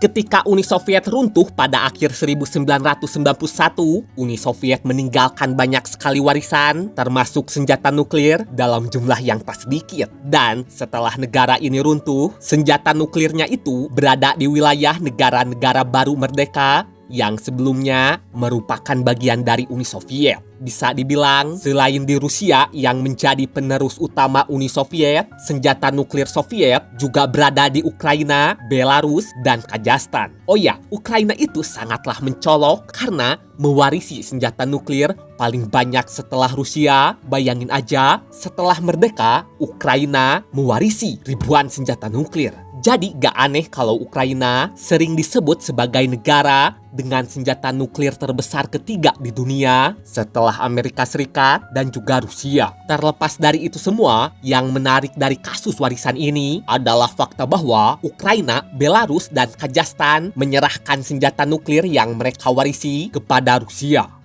Ketika Uni Soviet runtuh pada akhir 1991, Uni Soviet meninggalkan banyak sekali warisan, termasuk senjata nuklir dalam jumlah yang tak sedikit. Dan setelah negara ini runtuh, senjata nuklirnya itu berada di wilayah negara-negara baru merdeka yang sebelumnya merupakan bagian dari Uni Soviet. Bisa dibilang, selain di Rusia yang menjadi penerus utama Uni Soviet, senjata nuklir Soviet juga berada di Ukraina, Belarus, dan Kazakhstan. Oh ya, Ukraina itu sangatlah mencolok karena mewarisi senjata nuklir paling banyak setelah Rusia. Bayangin aja, setelah merdeka, Ukraina mewarisi ribuan senjata nuklir. Jadi gak aneh kalau Ukraina sering disebut sebagai negara dengan senjata nuklir terbesar ketiga di dunia setelah Amerika Serikat dan juga Rusia. Terlepas dari itu semua, yang menarik dari kasus warisan ini adalah fakta bahwa Ukraina, Belarus, dan Kazakhstan menyerahkan senjata nuklir yang mereka warisi kepada Rusia.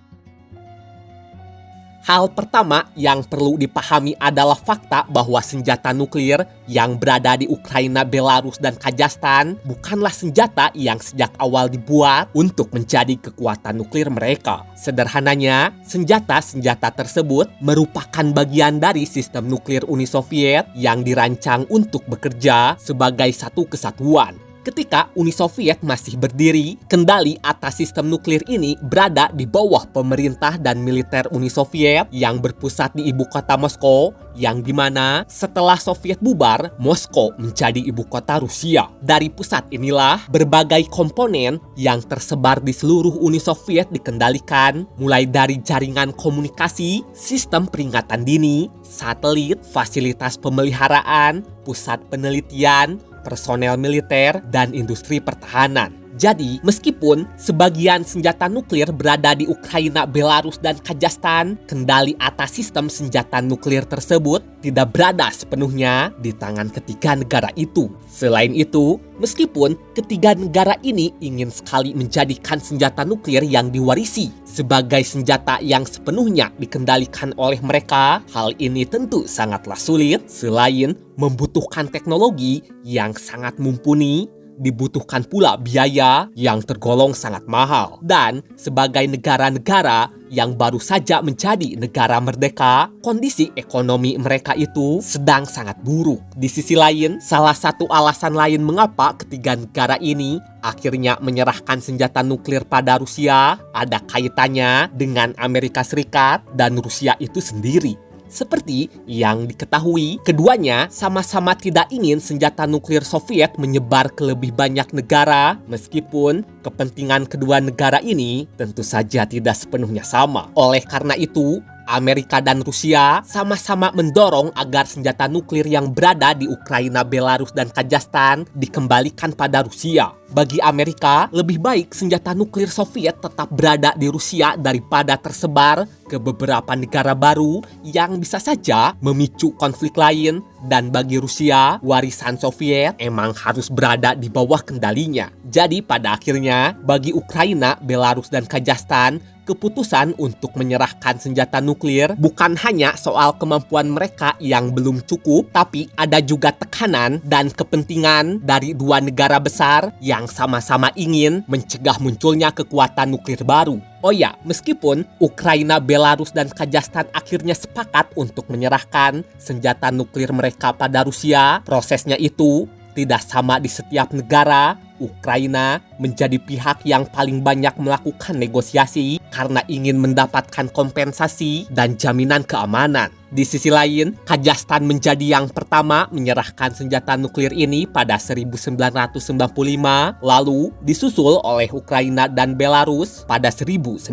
Hal pertama yang perlu dipahami adalah fakta bahwa senjata nuklir yang berada di Ukraina, Belarus, dan Kazakhstan bukanlah senjata yang sejak awal dibuat untuk menjadi kekuatan nuklir mereka. Sederhananya, senjata-senjata tersebut merupakan bagian dari sistem nuklir Uni Soviet yang dirancang untuk bekerja sebagai satu kesatuan. Ketika Uni Soviet masih berdiri, kendali atas sistem nuklir ini berada di bawah pemerintah dan militer Uni Soviet yang berpusat di ibu kota Moskow, yang dimana setelah Soviet bubar, Moskow menjadi ibu kota Rusia. Dari pusat inilah berbagai komponen yang tersebar di seluruh Uni Soviet dikendalikan, mulai dari jaringan komunikasi, sistem peringatan dini, satelit, fasilitas pemeliharaan, pusat penelitian, personel militer, dan industri pertahanan. Jadi, meskipun sebagian senjata nuklir berada di Ukraina, Belarus, dan Kazakhstan, kendali atas sistem senjata nuklir tersebut tidak berada sepenuhnya di tangan ketiga negara itu. Selain itu, meskipun ketiga negara ini ingin sekali menjadikan senjata nuklir yang diwarisi sebagai senjata yang sepenuhnya dikendalikan oleh mereka, hal ini tentu sangatlah sulit. Selain membutuhkan teknologi yang sangat mumpuni, dibutuhkan pula biaya yang tergolong sangat mahal. Dan sebagai negara-negara yang baru saja menjadi negara merdeka, kondisi ekonomi mereka itu sedang sangat buruk. Di sisi lain, salah satu alasan lain mengapa ketiga negara ini akhirnya menyerahkan senjata nuklir pada Rusia ada kaitannya dengan Amerika Serikat dan Rusia itu sendiri. Seperti yang diketahui, keduanya sama-sama tidak ingin senjata nuklir Soviet menyebar ke lebih banyak negara, meskipun kepentingan kedua negara ini tentu saja tidak sepenuhnya sama. Oleh karena itu, Amerika dan Rusia sama-sama mendorong agar senjata nuklir yang berada di Ukraina, Belarus, dan Kazakhstan dikembalikan pada Rusia. Bagi Amerika, lebih baik senjata nuklir Soviet tetap berada di Rusia daripada tersebar ke beberapa negara baru yang bisa saja memicu konflik lain. Dan bagi Rusia, warisan Soviet emang harus berada di bawah kendalinya. Jadi pada akhirnya, bagi Ukraina, Belarus, dan Kazakhstan, keputusan untuk menyerahkan senjata nuklir bukan hanya soal kemampuan mereka yang belum cukup, tapi ada juga tekanan dan kepentingan dari dua negara besar yang sama-sama ingin mencegah munculnya kekuatan nuklir baru. Oh ya, meskipun Ukraina, Belarus, dan Kazakhstan akhirnya sepakat untuk menyerahkan senjata nuklir mereka pada Rusia, prosesnya itu tidak sama di setiap negara. Ukraina menjadi pihak yang paling banyak melakukan negosiasi karena ingin mendapatkan kompensasi dan jaminan keamanan. Di sisi lain, Kazakhstan menjadi yang pertama menyerahkan senjata nuklir ini pada 1995, lalu disusul oleh Ukraina dan Belarus pada 1996.